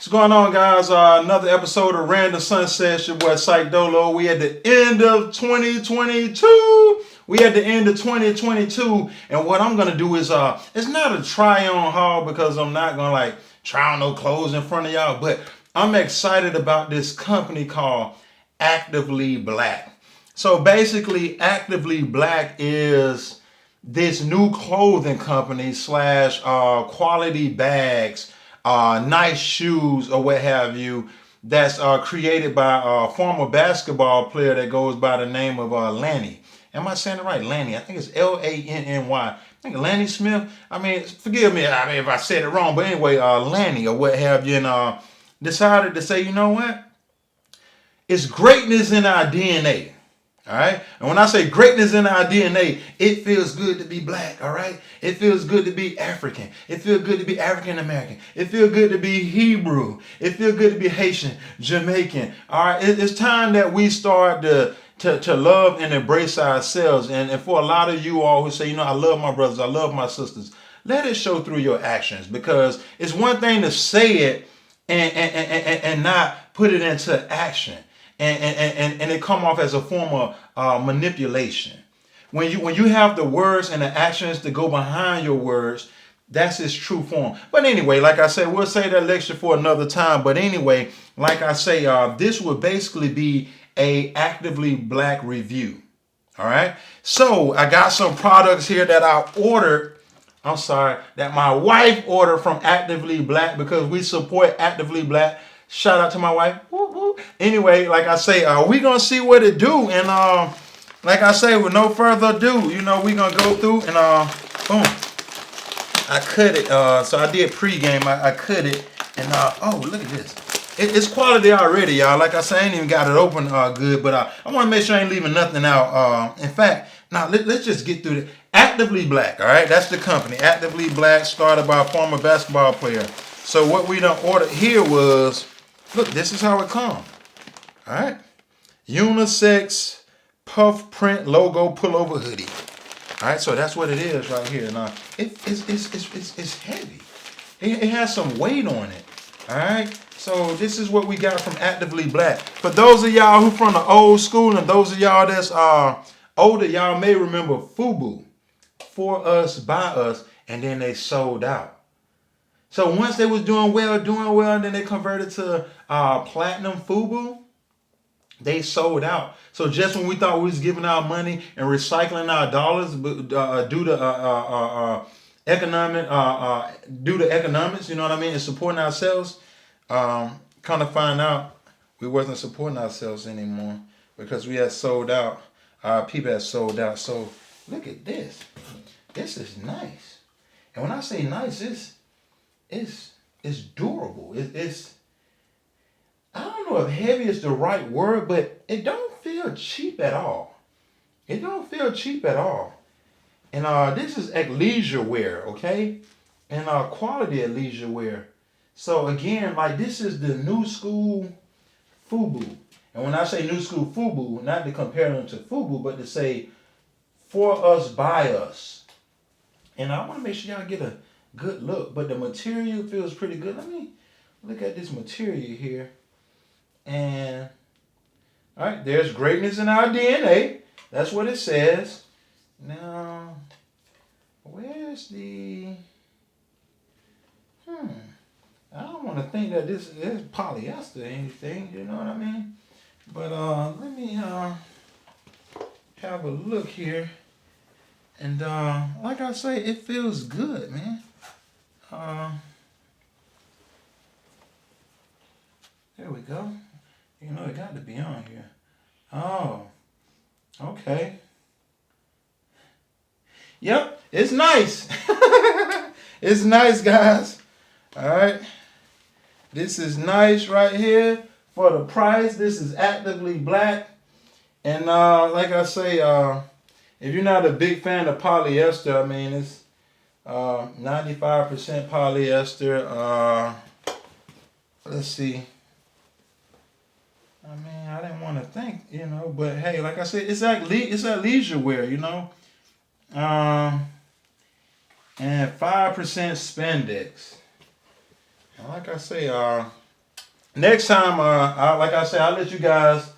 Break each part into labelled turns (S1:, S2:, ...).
S1: What's going on, guys? Another episode of Random Sunset. Your boy Psych Dolo. We at the end of 2022. We at the end of 2022, and what I'm gonna do is it's not a try-on haul because I'm not gonna like try on no clothes in front of y'all, but I'm excited about this company called Actively Black. So basically, Actively Black is this new clothing company slash quality bags, nice shoes or what have you, that's created by a former basketball player that goes by the name of Lanny. Am I saying it right? Lanny. I think it's Lanny. I think Lanny Smith. I mean, forgive me. I mean, if I said it wrong, but anyway, Lanny or what have you, and decided to say, you know what? It's greatness in our DNA. All right. And when I say greatness in our DNA, it feels good to be black. All right. It feels good to be African. It feels good to be African American. It feels good to be Hebrew. It feels good to be Haitian, Jamaican. All right. It's time that we start to love and embrace ourselves. And for a lot of you all who say, you know, I love my brothers, I love my sisters, let it show through your actions, because it's one thing to say it and not put it into action. And it come off as a form of manipulation. When you have the words and the actions to go behind your words, that's its true form. But anyway, like I said, we'll say that lecture for another time. But anyway, like I say, this would basically be a Actively Black review. All right. So I got some products here that I ordered. I'm sorry, that my wife ordered from Actively Black because we support Actively Black. Shout out to my wife. Woo, woo. Anyway, like I say, we gonna see what it do, and like I say, with no further ado, you know, we gonna go through and boom. I cut it. So I did pregame. I cut it, and oh, look at this. It's quality already, y'all. Like I say, I ain't even got it open good, but I want to make sure I ain't leaving nothing out. In fact, now let's just get through it. Actively Black, all right? That's the company. Actively Black, started by a former basketball player. So what we done ordered here was, look, this is how it comes. All right. Unisex puff print logo pullover hoodie. All right, so that's what it is right here. Now, it's heavy. It has some weight on it. All right. So this is what we got from Actively Black. For those of y'all who from the old school and those of y'all that's older, y'all may remember FUBU, For Us, By Us, and then they sold out. So once they was doing well, and then they converted to Platinum FUBU, they sold out. So just when we thought we was giving out money and recycling our dollars due to economics, you know what I mean, and supporting ourselves, kind of find out we wasn't supporting ourselves anymore because we had sold out. Our people had sold out. So look at this. This is nice. And when I say nice, it's durable. It's I don't know if heavy is the right word, but it don't feel cheap at all. It don't feel cheap at all. And this is athleisure wear, okay? And quality athleisure wear. So again, like this is the new school FUBU. And when I say new school FUBU, not to compare them to FUBU, but to say For Us, By Us. And I want to make sure y'all get a good look. But the material feels pretty good. Let me look at this material here. And all right, there's greatness in our DNA. That's what it says. Now, where's the? I don't want to think that this is polyester or anything. You know what I mean? But let me have a look here. And like I say, it feels good, man. There we go. You know, it got to be on here. Oh, okay. Yep, it's nice. It's nice, guys. All right. This is nice right here for the price. This is Actively Black. And like I say, if you're not a big fan of polyester, I mean, it's 95% polyester. Let's see. I mean, I didn't want to think, you know, but hey, like I said, it's athleisure wear, you know. And 5% spandex. And like I say, next time, like I said, I'll let you guys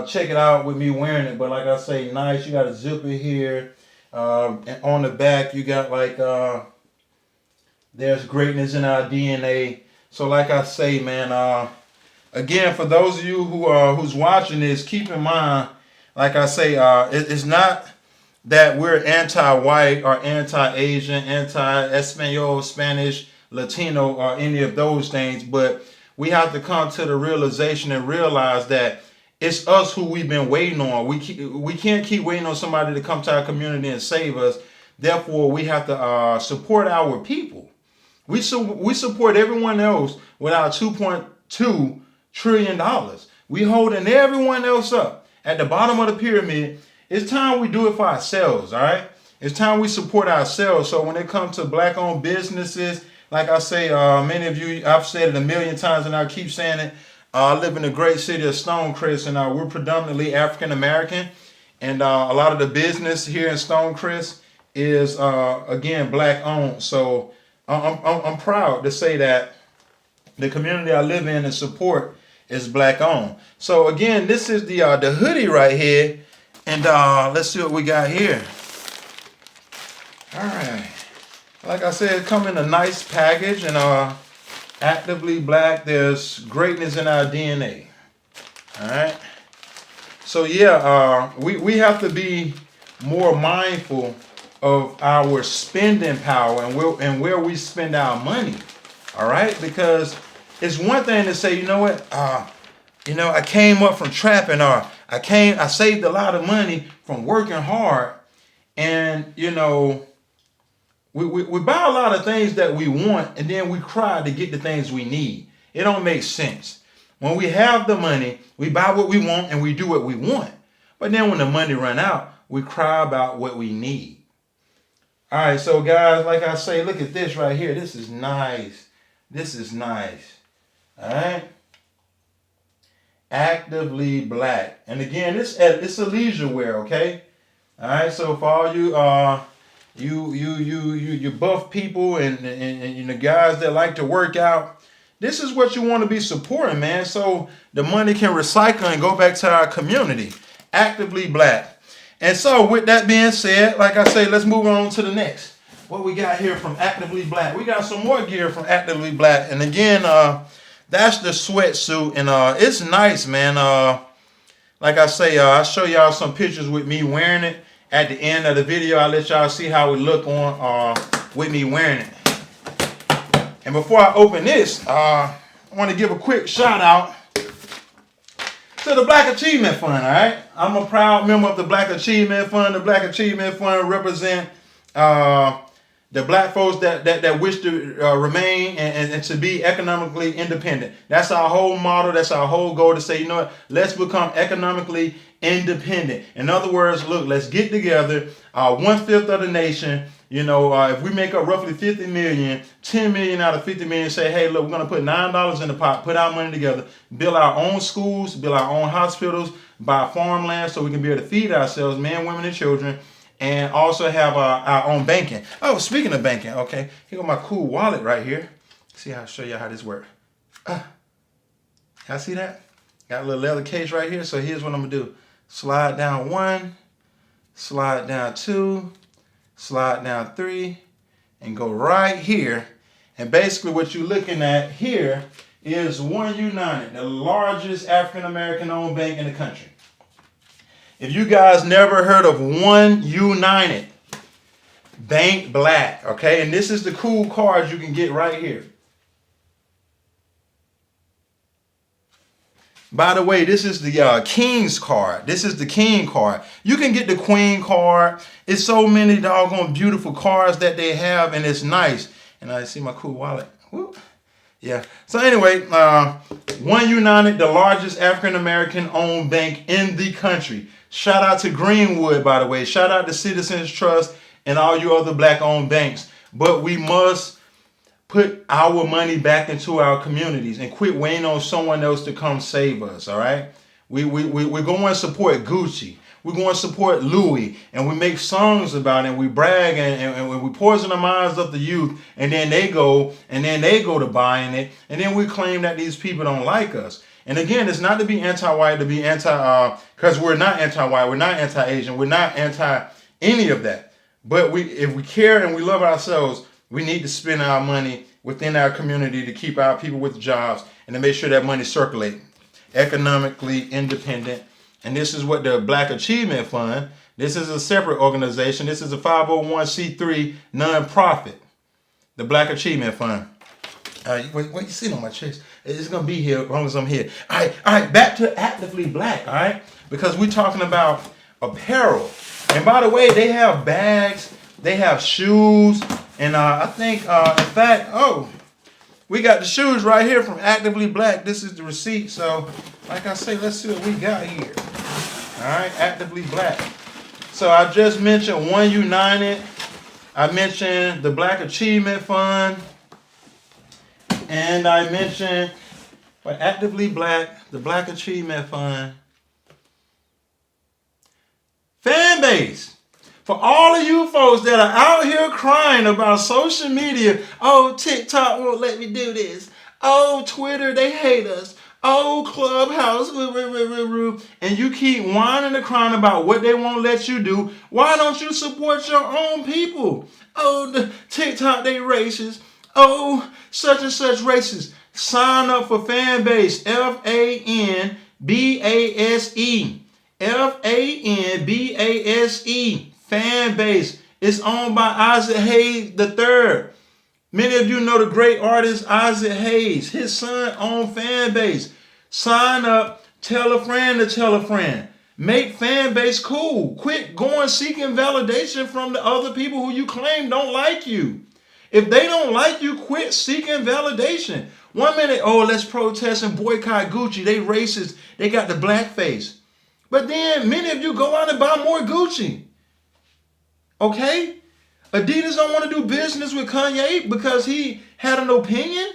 S1: check it out with me wearing it. But like I say, nice. You got a zipper here. And on the back, you got like there's greatness in our DNA. So like I say, man, again, for those of you who's watching this, keep in mind, like I say, it's not that we're anti-white or anti-Asian, anti-Espanol, Spanish, Latino, or any of those things, but we have to come to the realization and realize that it's us who we've been waiting on. We can't keep waiting on somebody to come to our community and save us. Therefore, we have to support our people. We support everyone else with our $2.2 trillion. We holding everyone else up at the bottom of the pyramid. It's time we do it for ourselves, all right? It's time we support ourselves. So when it comes to black-owned businesses, like I say, many of you, I've said it a million times and I keep saying it, I live in the great city of Stonecrest, and we're predominantly African-American. And a lot of the business here in Stonecrest is, again, black-owned. So I'm proud to say that the community I live in and support is black-owned. So, again, this is the hoodie right here. And let's see what we got here. All right. Like I said, it come in a nice package, and actively black, there's greatness in our DNA. All right. So yeah, we have to be more mindful of our spending power and where we spend our money. All right, because it's one thing to say, you know what, I came up from trapping, or I saved a lot of money from working hard, and we buy a lot of things that we want, and then we cry to get the things we need. It don't make sense. When we have the money, we buy what we want and we do what we want. But then when the money run out, we cry about what we need. All right, so guys, like I say, look at this right here. This is nice. This is nice. All right. Actively black. And again, it's a leisure wear, okay? All right, so for all you buff people and the guys that like to work out, this is what you want to be supporting, man. So the money can recycle and go back to our community. Actively black. And so with that being said, like I say, let's move on to the next. What we got here from Actively Black? We got some more gear from Actively Black. And again, that's the sweatsuit. And it's nice, man. Like I say, I'll show y'all some pictures with me wearing it. At the end of the video, I'll let y'all see how it look on with me wearing it. And before I open this, I want to give a quick shout out to the Black Achievement Fund, all right? I'm a proud member of the Black Achievement Fund. The Black Achievement Fund represent the black folks that wish to remain and to be economically independent. That's our whole motto. That's our whole goal, to say, you know what, let's become economically independent. In other words, look, let's get together, 1/5 of the nation. If we make up roughly 50 million, 10 million out of 50 million say, hey, look, we're going to put $9 in the pot, put our money together, build our own schools, build our own hospitals, buy farmland so we can be able to feed ourselves, men, women, and children, and also have our own banking. Oh, speaking of banking, okay, here go my cool wallet right here. See, I'll show you how this works. Y'all see that? Got a little leather case right here. So here's what I'm going to do. Slide down 1, slide down 2, slide down 3, and go right here. And basically what you're looking at here is One United, the largest African-American owned bank in the country. If you guys never heard of One United, Bank Black, okay? And this is the cool card you can get right here. By the way, this is the King's card. This is the King card. You can get the Queen card. It's so many doggone beautiful cards that they have, and it's nice. And I see my cool wallet. Woo. Yeah. So anyway, One United, the largest African-American owned bank in the country. Shout out to Greenwood, by the way. Shout out to Citizens Trust and all you other black-owned banks. But we must put our money back into our communities and quit waiting on someone else to come save us, all right? We're going to support Gucci. we go and support Louis, and we make songs about it, and we brag, and we poison the minds of the youth, and then they go to buying it, and then we claim that these people don't like us. And again, it's not to be anti-white, to be because we're not anti-white, we're not anti-Asian, we're not anti any of that. But if we care and we love ourselves, we need to spend our money within our community to keep our people with jobs and to make sure that money circulates. Economically independent. And this is what the Black Achievement Fund, this is a separate organization. This is a 501c3 nonprofit. The Black Achievement Fund. What you see on my chest? It's going to be here as long as I'm here. All right, back to Actively Black, all right? Because we're talking about apparel. And by the way, they have bags, they have shoes, and I think, in fact, we got the shoes right here from Actively Black. This is the receipt. So, like I say, let's see what we got here. All right, Actively Black. So I just mentioned One United. I mentioned the Black Achievement Fund. And I mentioned Actively Black, the Black Achievement Fund. Fan base. For all of you folks that are out here crying about social media, oh, TikTok won't let me do this. Oh, Twitter, they hate us. Oh, Clubhouse, and you keep whining and crying about what they won't let you do. Why don't you support your own people? Oh, the TikTok, they racist. Oh, such and such racist. Sign up for Fanbase, Fanbase. Fanbase. Fanbase. It's owned by Isaac Hayes III. Many of you know the great artist Isaac Hayes. His son owns Fanbase. Sign up. Tell a friend to tell a friend. Make Fanbase cool. Quit going seeking validation from the other people who you claim don't like you. If they don't like you, quit seeking validation. 1 minute, let's protest and boycott Gucci. They racist. They got the blackface. But then many of you go out and buy more Gucci. Okay? Adidas don't want to do business with Kanye because he had an opinion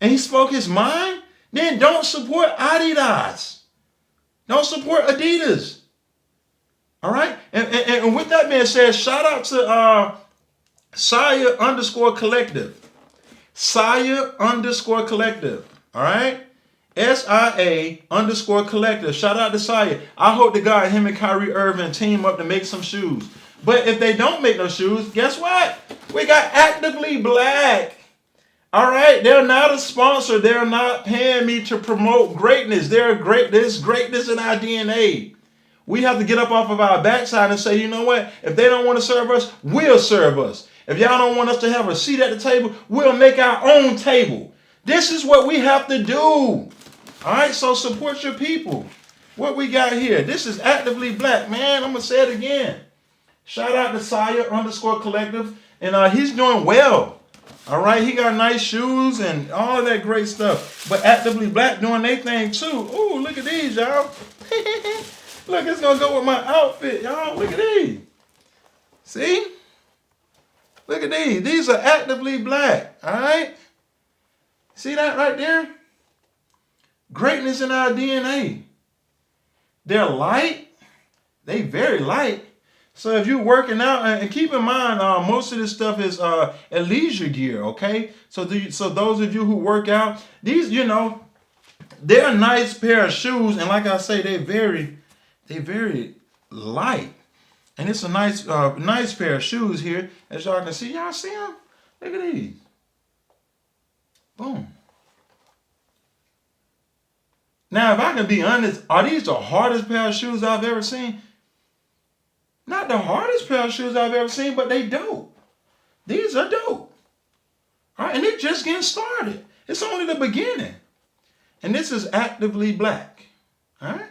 S1: and he spoke his mind. Then don't support Adidas. Don't support Adidas. All right? And with that being said, shout out to Saya_collective. Saya_collective. All right? SIA_collective. Shout out to Saya. I hope to God him and Kyrie Irving team up to make some shoes. But if they don't make no shoes, guess what? We got Actively Black. All right? They're not a sponsor. They're not paying me to promote greatness. There's greatness in our DNA. We have to get up off of our backside and say, you know what? If they don't want to serve us, we'll serve us. If y'all don't want us to have a seat at the table, we'll make our own table. This is what we have to do. All right? So support your people. What we got here? This is Actively Black, man. I'm going to say it again. Shout out to Saya_collective. And he's doing well. All right? He got nice shoes and all that great stuff. But Actively Black doing their thing too. Ooh, look at these, y'all. Look, it's going to go with my outfit, y'all. Look at these. See? Look at these. These are Actively Black. All right? See that right there? Greatness in our DNA. They're light. They very light. So if you're working out, and keep in mind, most of this stuff is leisure gear, okay? So those of you who work out, these, they're a nice pair of shoes. And like I say, they're very light. And it's a nice pair of shoes here. As y'all can see. Y'all see them? Look at these. Boom. Now, if I can be honest, are these the hardest pair of shoes I've ever seen? Not the hardest pair of shoes I've ever seen, but they dope. These are dope. All right, and they're just getting started. It's only the beginning. And this is Actively Black. All right?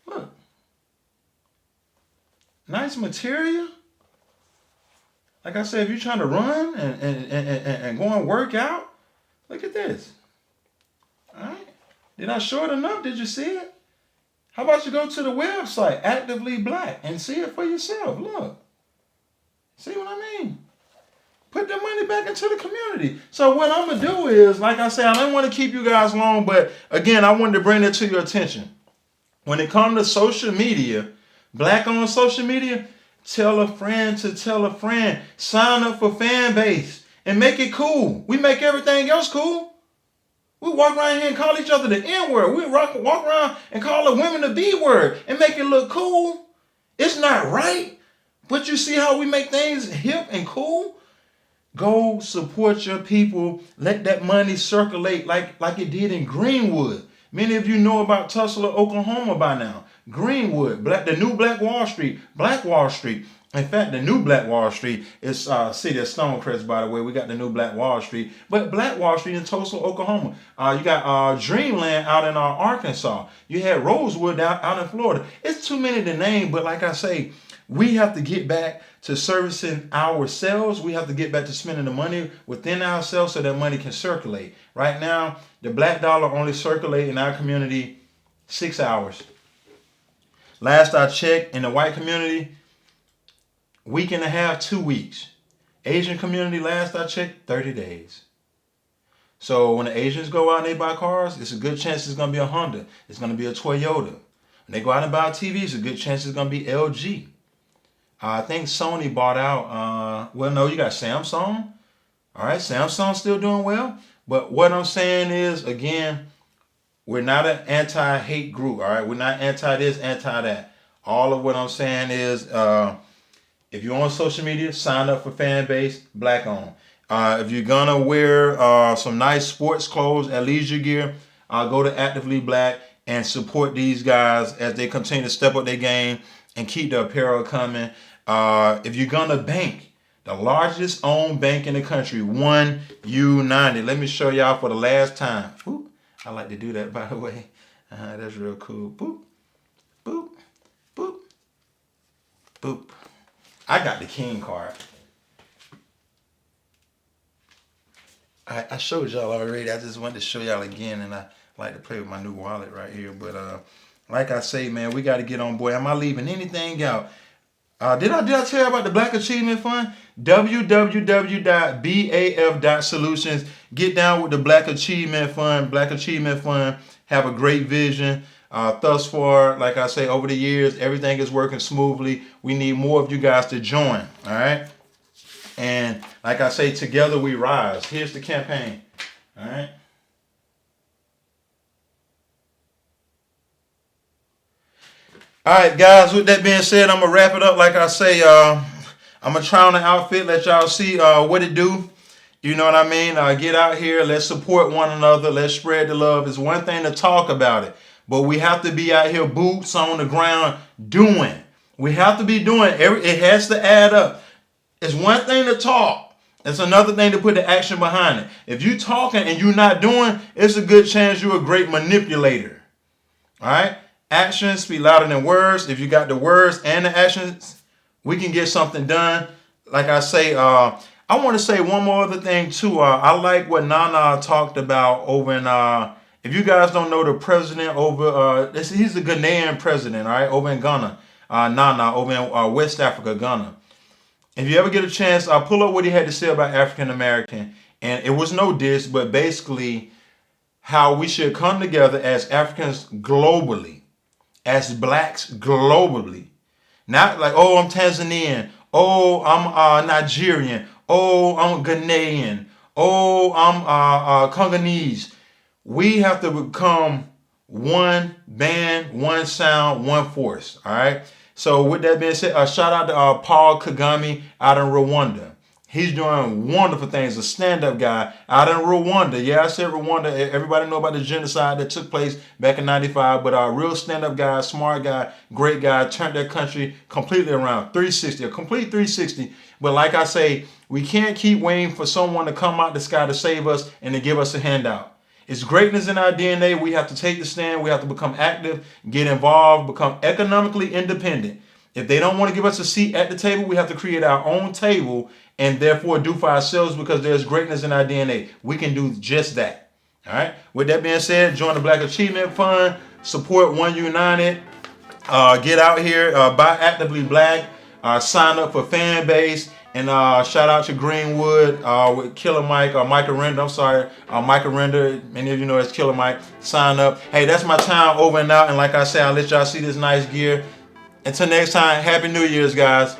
S1: Look. Nice material. Like I said, if you're trying to run and go and work out, look at this. All right? Did I show it enough? Did you see it? How about you go to the website, Actively Black, and see it for yourself? Look. See what I mean? Put the money back into the community. So what I'm going to do is, like I said, I don't want to keep you guys long, but again, I wanted to bring it to your attention. When it comes to social media, Black on social media, tell a friend to tell a friend. Sign up for fan base and make it cool. We make everything else cool. We walk around here and call each other the N-word. We walk around and call the women the B-word and make it look cool. It's not right. But you see how we make things hip and cool? Go support your people. Let that money circulate like it did in Greenwood. Many of you know about Tulsa, Oklahoma by now. Greenwood, the new Black Wall Street, Black Wall Street. In fact, the new Black Wall Street is city of Stonecrest, by the way. We got the new Black Wall Street. But Black Wall Street in Tulsa, Oklahoma. You got Dreamland out in Arkansas. You had Rosewood out in Florida. It's too many to name, but like I say, we have to get back to servicing ourselves. We have to get back to spending the money within ourselves so that money can circulate. Right now, the black dollar only circulates in our community 6 hours. Last I checked, in the white community, week and a half, 2 weeks. Asian community, last I checked, 30 days. So when the Asians go out and they buy cars, it's a good chance it's going to be a Honda. It's going to be a Toyota. When they go out and buy TV, it's a good chance it's going to be LG. I think Sony bought out, you got Samsung. All right, Samsung's still doing well. But what I'm saying is, again, we're not an anti-hate group, all right? We're not anti-this, anti-that. All of what I'm saying is, if you're on social media, sign up for fan base, black on. If you're going to wear some nice sports clothes at leisure gear, go to Actively Black and support these guys as they continue to step up their game and keep the apparel coming. If you're going to bank, the largest owned bank in the country, One United. Let me show y'all for the last time. Ooh, I like to do that, by the way. That's real cool. Boop, boop, boop, boop. I got the King card. I showed y'all already. I just wanted to show y'all again, and I like to play with my new wallet right here. But like I say, man, we got to get on board. Am I leaving anything out? Did I tell you about the Black Achievement Fund? www.baf.solutions. Get down with the Black Achievement Fund. Black Achievement Fund have a great vision. Thus far, like I say, over the years, everything is working smoothly. We need more of you guys to join. All right. And like I say, together we rise. Here's the campaign. All right. All right, guys, with that being said, I'm going to wrap it up. Like I say, I'm going to try on the outfit, let y'all see what it do. You know what I mean? Get out here. Let's support one another. Let's spread the love. It's one thing to talk about it, but we have to be out here, boots on the ground, doing. We have to be doing. It has to add up. It's one thing to talk. It's another thing to put the action behind it. If you talking and you're not doing, it's a good chance you're a great manipulator. All right? Actions speak louder than words. If you got the words and the actions, we can get something done. Like I say, I want to say one more other thing too. I like what Nana talked about over in, if you guys don't know the president over, he's the Ghanaian president, all right, over in Ghana. Nana, over in West Africa, Ghana. If you ever get a chance, I'll pull up what he had to say about African American. And it was no diss, but basically how we should come together as Africans globally, as blacks globally. Not like, oh, I'm Tanzanian. Oh, I'm Nigerian. Oh, I'm Ghanaian. Oh, I'm Congolese. We have to become one band, one sound, one force. All right. So with that being said, shout out to Paul Kagame out in Rwanda. He's doing wonderful things. A stand-up guy out in Rwanda. Yeah, I said Rwanda. Everybody know about the genocide that took place back in '95. But a real stand-up guy, smart guy, great guy, turned that country completely around. 360, a complete 360. But like I say, we can't keep waiting for someone to come out the sky to save us and to give us a handout. It's greatness in our DNA. We have to take the stand. We have to become active, get involved, become economically independent. If they don't want to give us a seat at the table, we have to create our own table and therefore do for ourselves because there's greatness in our DNA. We can do just that. All right. With that being said, join the Black Achievement Fund, support One United, get out here, buy Actively Black, sign up for fan base, and shout out to Greenwood with Killer Mike, Micah Render. I'm sorry, Micah Render. Many of you know it's Killer Mike. Sign up. Hey, that's my time over and out. And like I said, I'll let y'all see this nice gear. Until next time, Happy New Year's, guys.